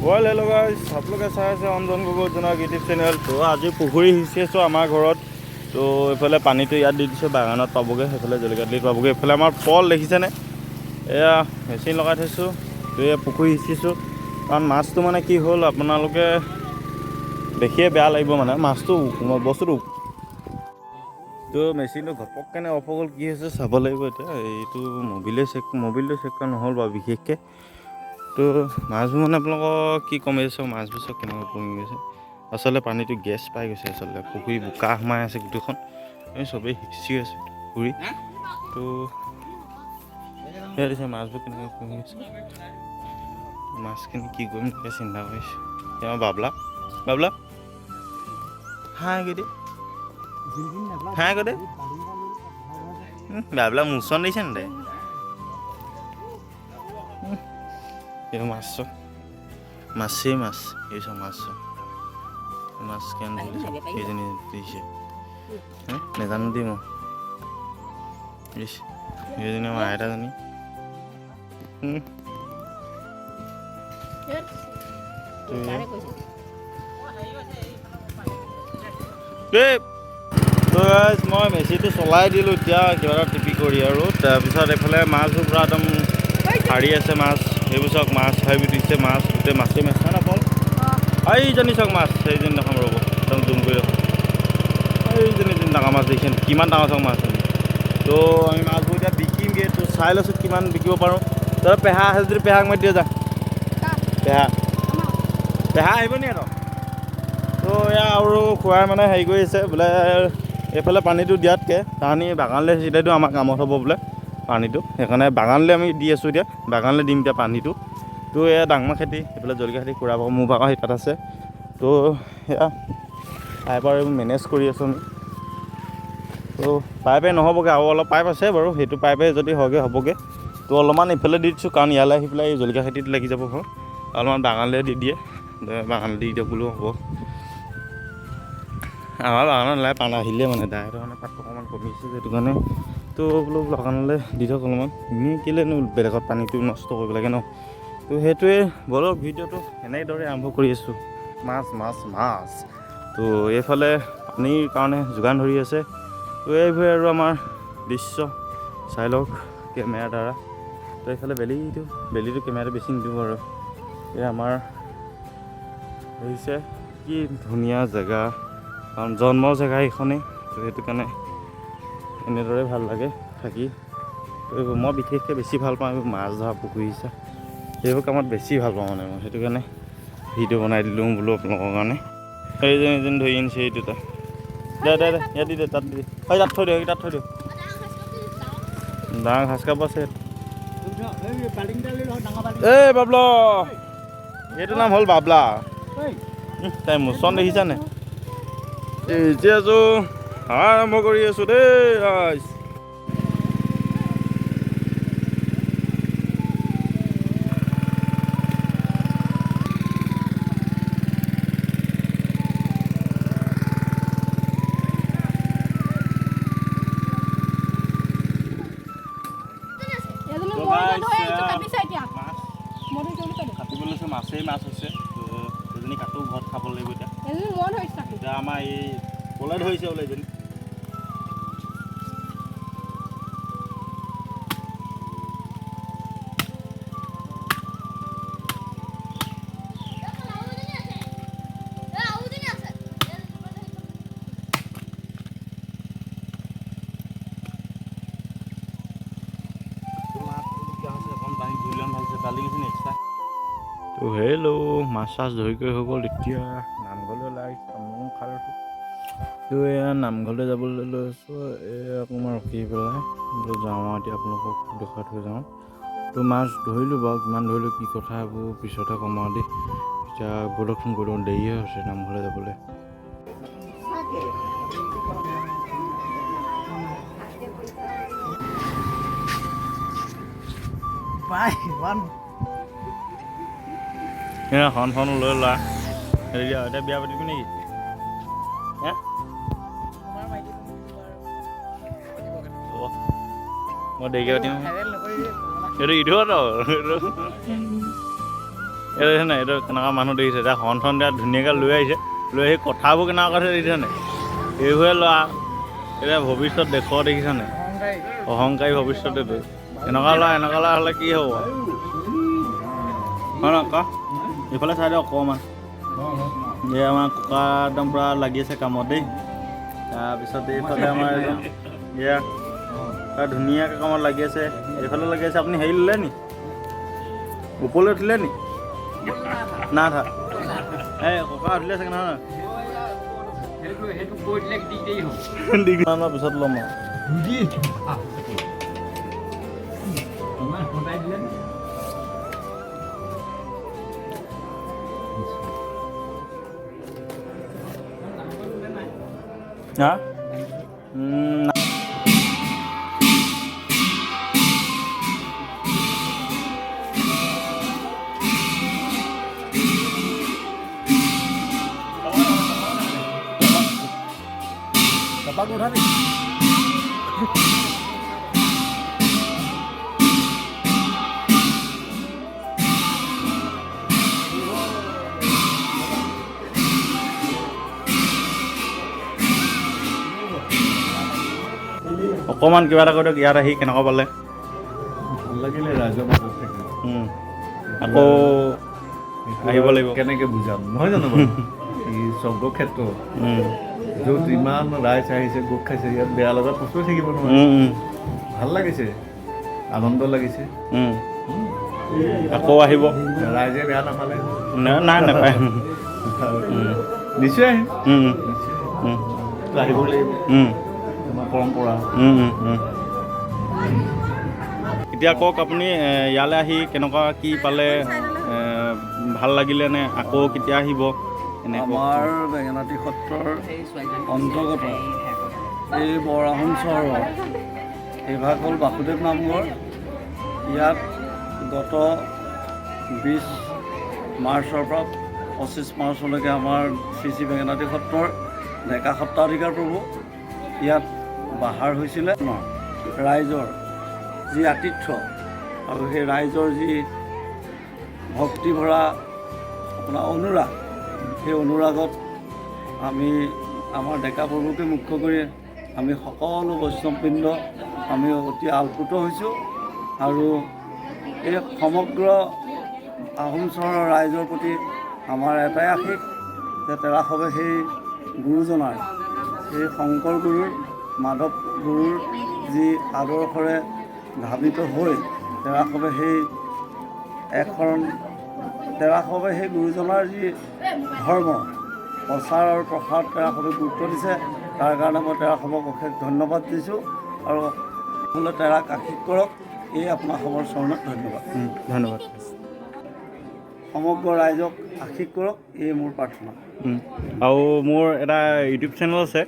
Well hello guys आप लोग চাই আছে অঞ্জন গগৈ জনাক ইউটিউব চেনেল। তো আজি পুখুৰী সিঁচি আছোঁ আমাৰ ঘৰত। তো এইফালে পানীটো ইয়াত দি দিছোঁ, বাগানত পাবগৈ, সেইফালে জলকীয়াতলিত পাবগৈ। এইফালে আমাৰ পল দেখিছেনে, এয়া মেচিন লগাই থৈছোঁ। তো এয়া পুখুৰী সিঁচিছোঁ, কাৰণ মাছটো মানে কি হ'ল আপোনালোকে দেখিয়ে বেয়া লাগিব, মানে মাছটো বস্তুটো। তো মেচিনটো ঘপককেনে অফ হৈ গ'ল, কি হৈছে চাব লাগিব এতিয়া। এইটো মবিলটো চেক কৰা নহ'ল বাৰু বিশেষকৈ। তো মাছবোৰ মানে আপোনালোকক কি কম, এই চব মাছবোৰ চব কেনেকৈ পৰি গৈছে। আচলতে পানীটো গেছ পাই গৈছে, আচলতে পুখুৰী বোকা সোমাই আছে গোটেইখন। আমি চবেই সিঁচি আছোঁ পুখুৰী। তো সেয়া দিছে মাছবোৰ কেনেকৈ পৰি গৈছে, মাছখিনি কি কৰিম তাকে চিন্তা কৰিছোঁ। তেওঁ বাবলা হাই গৈ হাই গৈ বাবলা মোচন দিছে নে এই মাছেই মাছ, এই চব মাছ কেন ধৰিছে, সেইজনী দিছে নেজানো দেই মই। সেইজনী আমাৰ আইতাজনী। তো মই মেচিনটো চলাই দিলোঁ এতিয়া কিবা এটা টিপি কৰি, আৰু তাৰপিছত এইফালে মাছবোৰ পূৰা একদম হাৰি আছে মাছ। সেইবোৰ চাওক মাছ হাৰি দিছে, মাছ গোটেই মাছেই মাছ নাই নাপাল। এইজনী চাওক মাছ, সেইজনী দেখাম ৰ'ব, একদম জুম কৰি দেখোন। এইজনী ডাঙৰ মাছ দেখিছে, কিমান ডাঙৰ চাওক মাছ। তো আমি মাছবোৰ এতিয়া বিকিমগৈ। তো চাই লৈছোঁ কিমান বিকিব পাৰোঁ। তই পেহা আহে যদি পেহাক মাতি দিয়া যা, পেহা আহিব নি আৰু। তো এয়া আৰু খুৱাই মানে হেৰি কৰি আছে বোলে, এইফালে পানীটো দিয়াতকৈ তাহানি বাগানলৈ চিধাইটো আমাৰ কামত হ'ব বোলে পানীটো, সেইকাৰণে বাগানলৈ আমি দি আছোঁ এতিয়া। বাগানলৈ দিম এতিয়া পানীটো। তো এয়া ডাঙৰ খেতি, এইফালে জলকীয়া খেতি কৰা মোৰ ভাগৰ সেই তাত আছে। তো এয়া পাইপৰ এইবোৰ মেনেজ কৰি আছোঁ আমি। তো পাইপে নহ'বগৈ, আৰু অলপ পাইপ আছে বাৰু, সেইটো পাইপে যদি হয়গৈ হ'বগৈ। তো অলপমান এইফালে দি দিছোঁ, কাৰণ ইয়ালৈ আহি পেলাই এই জলকীয়া খেতিত লাগি যাব ঘৰ। অলপমান বাগানলৈ দি দিয়ে, বাগানলৈ দি দিয়ক বোলো হ'ব। আমাৰ বাগানত নাই পানী আহিলে মানে ডাইৰেক্ট মানে পাতটো অকণমান কমিছে, সেইটো কাৰণে। তো বোলো বাগানলৈ দি থওক অলপমান, এনেই কেলৈনো বেলেগত পানীটো নষ্ট কৰিব লাগে ন। তো সেইটোৱে বলক ভিডিঅ'টো এনেদৰে আৰম্ভ কৰি আছোঁ। মাছ। তো এইফালে পানীৰ কাৰণে যোগান ধৰি আছে। তো এইবোৰে আৰু আমাৰ দৃশ্য চাই লওক কেমেৰাৰ দ্বাৰা। তো এইফালে বেলিটো কেমেৰাটো বেছি নিদিব আৰু। এই আমাৰ হৈছে কি ধুনীয়া জেগা, কাৰণ জন্ম জেগা এইখনেই। তো সেইটো কাৰণে এনেদৰে ভাল লাগে থাকি। তো মই বিশেষকৈ বেছি ভাল পাওঁ এইবোৰ মাছ ধৰা, পুখুৰী সিঁচা, সেইবোৰ কামত বেছি ভাল পাওঁ মানে মই। সেইটো কাৰণে ভিডিঅ' বনাই দিলোঁ বোলো আপোনালোকৰ কাৰণে। এইজনী ধৰি আনিছে এই দুটা, দে ইয়াত দি দে, তাত দি তাত থৈ দিয়ক, ডাঙৰ ঘাচ কাপ আছে। এই বাবলা, এইটো নাম হ'ল বাবলা। তাই মোচন দেখিছানে? এতিয়া আৰম্ভ কৰি আছোঁ দেই। মাছেই মাছ হৈছে। তো এজনী কাটো, ঘৰত খাব লাগিব এতিয়া। এতিয়া আমাৰ এই পলে ধৰিছে বোলে এজনী। তো হেল্ল', মাছ ধৰি কৰি হৈ গ'ল। এতিয়া নামঘৰলৈ ওলাই আহিছোঁ, খালোঁ। তো এয়া নামঘৰলৈ যাবলৈ লৈছোঁ। অকণমান ৰখি পেলাই বোলো যাওঁ আৰু এতিয়া আপোনালোকক দেখাই থৈ যাওঁ। তো মাছ ধৰিলোঁ বাৰু, কিমান ধৰিলোঁ কি কথা এইবোৰ পিছতে কম আৰু দেই। এতিয়া বৰদক ফোন কৰি দিওঁ, দেৰিয়ে হৈছে নামঘৰলৈ যাবলৈ। হন লৈ লোৱা হেৰি, এতিয়া বিয়া পাতিবি নেকি? মই দেৰিকৈ পাতিম, সেইটো ইটো এই দেখিছে নাই এইটো কেনেকুৱা মানুহ দেখিছে এতিয়া হৰ্ণ চৰ্ণ দিয়া ধুনীয়াকৈ লৈ আহিছে লৈ আহি কথাবোৰ কেনেকুৱা কথা দেখিছে নাই এইবোৰে লোৱা এতিয়া ভৱিষ্যত দেশৰ দেখিছে নাই অহংকাৰী ভৱিষ্যতেতো এনেকুৱা ল'ৰা হ'লে কি হ'ব হয় ন ক এইফালে চাই দিয়ক অকণমান এই আমাৰ ককা একদম পূৰা লাগি আছে কামত দেই তাৰপিছত এইফালে আমাৰ এজন এয়া ধুনীয়াকৈ কামত লাগি আছে এইফালে লাগি আছে আপুনি হেৰি ল'লে নি ওপৰলৈ উঠিলে নি না থা এই ককা উঠিলে চাগে নহয় পিছত ল'ম হা udah nih. অকণমান কিবা এটা কৈ দিয়ক ইয়াত আহি কেনেকুৱা পালে ভাল লাগিলে ৰাইজৰ মাজত থাকি আকৌ আহিব লাগিব কেনেকৈ বুজাম নহয় জানো বাৰু এই স্বৰ্গ ক্ষেত্ৰ য'ত ইমান ৰাইজ আহিছে গোট খাইছে ইয়াত বেয়া লগা বস্তুৱে থাকিব নহয় ভাল লাগিছে আনন্দ লাগিছে আকৌ আহিব ৰাইজে বেয়া নাপালে নাই নাপায় নিশ্চয় আহিম আহিব লাগিব আমাৰ পৰম্পৰা এতিয়া কওক আপুনি ইয়ালৈ আহি কেনেকুৱা কি পালে ভাল লাগিলে নে আকৌ কেতিয়া আহিব আমাৰ বেঙেনাআটী সত্ৰৰ অন্তৰ্গত এই বৰাহোম চহৰৰ এইভাগ হ'ল বাসুদেৱ নামঘৰ ইয়াত গত 20 মাৰ্চৰ পৰা 25 মাৰ্চলৈকে আমাৰ শ্ৰী বেঙেনাআটী সত্ৰৰ ডেকা সত্ৰাধিকাৰ প্ৰভু ইয়াত বাহাৰ হৈছিলে ৰাইজৰ যি আতিথ্য আৰু সেই ৰাইজৰ যি ভক্তি ভৰা আপোনাৰ অনুৰাগ সেই অনুৰাগত আমি আমাৰ ডেকা প্ৰভুকে মুখ্য কৰি আমি সকলো বৈষ্ণৱবৃন্দ আমি অতি আপ্লুত হৈছোঁ আৰু এই সমগ্ৰ আহোম চহৰৰ ৰাইজৰ প্ৰতি আমাৰ এটাই আশীষ যে তেৰাসৱে সেই গুৰুজনাৰ সেই শংকৰ গুৰুৰ মাধৱ গুৰুৰ যি আদৰ্শৰে ধাবিত হৈ তেৰাসৱে সেই একশৰণ তেৰাসৱে সেই গুৰুজনাৰ যি ধৰ্ম প্ৰচাৰ আৰু প্ৰসাৰ তেৰাসৱে গুৰুত্ব দিছে তাৰ কাৰণে মই তেৰাসৱক অশেষ ধন্যবাদ দিছোঁ আৰু বোলে তেৰাক আশীষ কৰক এই আপোনাসৱৰ চৰণত ধন্যবাদ সমগ্ৰ ৰাইজক আশীষ কৰক এই মোৰ প্ৰাৰ্থনা আৰু মোৰ এটা ইউটিউব চেনেল আছে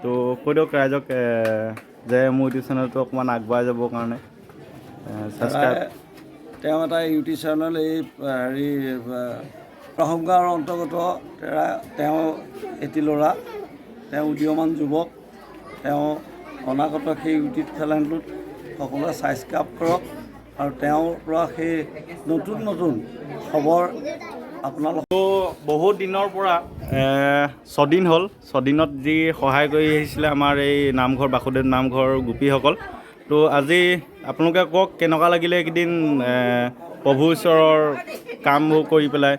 তো কৈ দিয়ক ৰাইজক যে মোৰ ইউটিউব চেনেলটো অকণমান আগবঢ়াই যাবৰ কাৰণে ছাবস্ক্ৰাইব তেওঁ এটা ইউটিউব চেনেল এই হেৰি প্ৰহম গাঁৱৰ অন্তৰ্গত তেওঁ এটি ল'ৰা তেওঁ উদীয়মান যুৱক তেওঁ অনাগত সেই ইউটিউব চেনেলটোত সকলোৱে ছাবস্ক্ৰাইব কৰক আৰু তেওঁৰ পৰা সেই নতুন নতুন খবৰ আপোনালোক বহুত দিনৰ পৰা 6 দিন হ'ল 6 দিনত যি সহায় কৰি আহিছিলে আমাৰ এই নামঘৰ বাসুদেৱ নামঘৰ গোপীসকল তো আজি আপোনালোকে কওক কেনেকুৱা লাগিলে এইকেইদিন প্ৰভু ঈশ্বৰৰ কামবোৰ কৰি পেলাই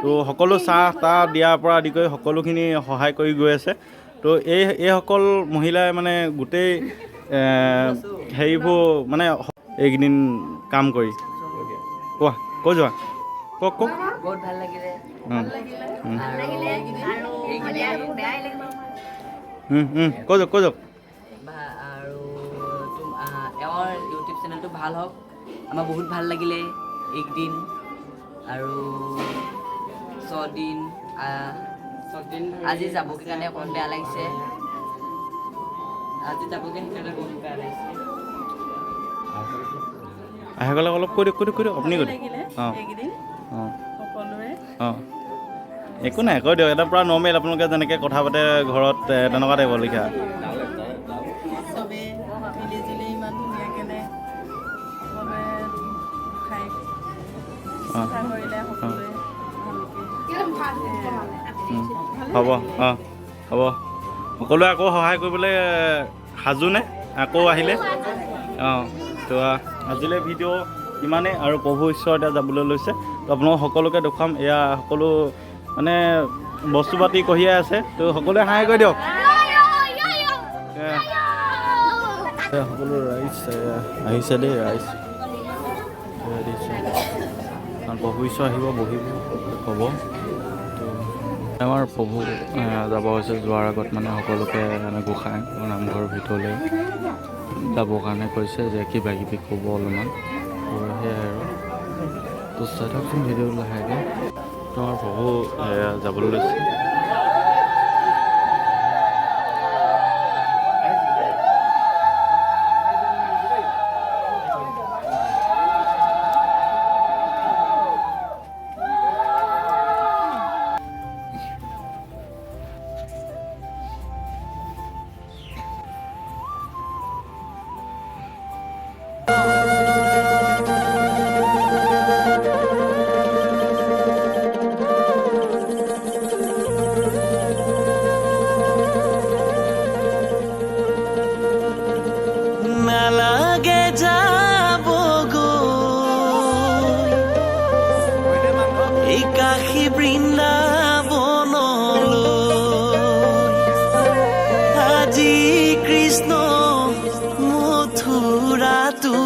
তো সকলো চাহ তাহ দিয়াৰ পৰা আদি কৰি সকলোখিনি সহায় কৰি গৈ আছে তো এইসকল মহিলাই মানে গোটেই হেৰিবোৰ মানে এইকেইদিন কাম কৰি কোৱা কৈ যোৱা কওক বহুত ভাল লাগিলে কৈ যাওক আৰু তেওঁৰ ইউটিউব চেনেলটো ভাল হওক আমাৰ বহুত ভাল লাগিলে একদিন আৰু 6 দিন আজি যাবগৈ কাৰণে অকণ বেয়া লাগিছে আহি গ'লে অলপ কৈ দিয়ক আপুনি কৈ দিয়ক অঁ একো নাই কৈ দিয়ক এটা পূৰা নৰ্মেল আপোনালোকে যেনেকৈ কথা পাতে ঘৰত তেনেকুৱা টাইপৰ লিখা চবেই মিলি জুলি ইমান ধুনীয়াকৈ সকলোৱে খাই কৰিলে সকলোৱে হ'ব অঁ হ'ব সকলোৱে আকৌ সহায় কৰিবলৈ সাজুনে আকৌ আহিলে অঁ তো আজিলৈ ভিডিঅ' ইমানেই আৰু প্ৰভু ঈশ্বৰ এতিয়া যাবলৈ লৈছে তো আপোনালোক সকলোকে দেখুৱাম এয়া সকলো মানে বস্তু পাতি কঢ়িয়াই আছে তো সকলোৱে সহায় কৰি দিয়ক সকলো ৰাইজ আহিছে দেই ৰাইজ কাৰণ প্ৰভু ঈশ্বৰ আহিব বহিব ক'ব তো আমাৰ প্ৰভু যাব হৈছে যোৱাৰ আগত মানে সকলোকে মানে গোসাঁই নামঘৰৰ ভিতৰলৈ যাবৰ কাৰণে কৈছে যে কিবা কিবি ক'ব অলপমান তো সেয়াই আৰু তো চাই থাকচোন ভিডিঅ' লাহেকৈ তো আমাৰ প্ৰভু যাবলৈ লৈছে নালাগে যাব এই কাশী বৃন্দাবনলৈ আজি কৃষ্ণ মথুৰাটো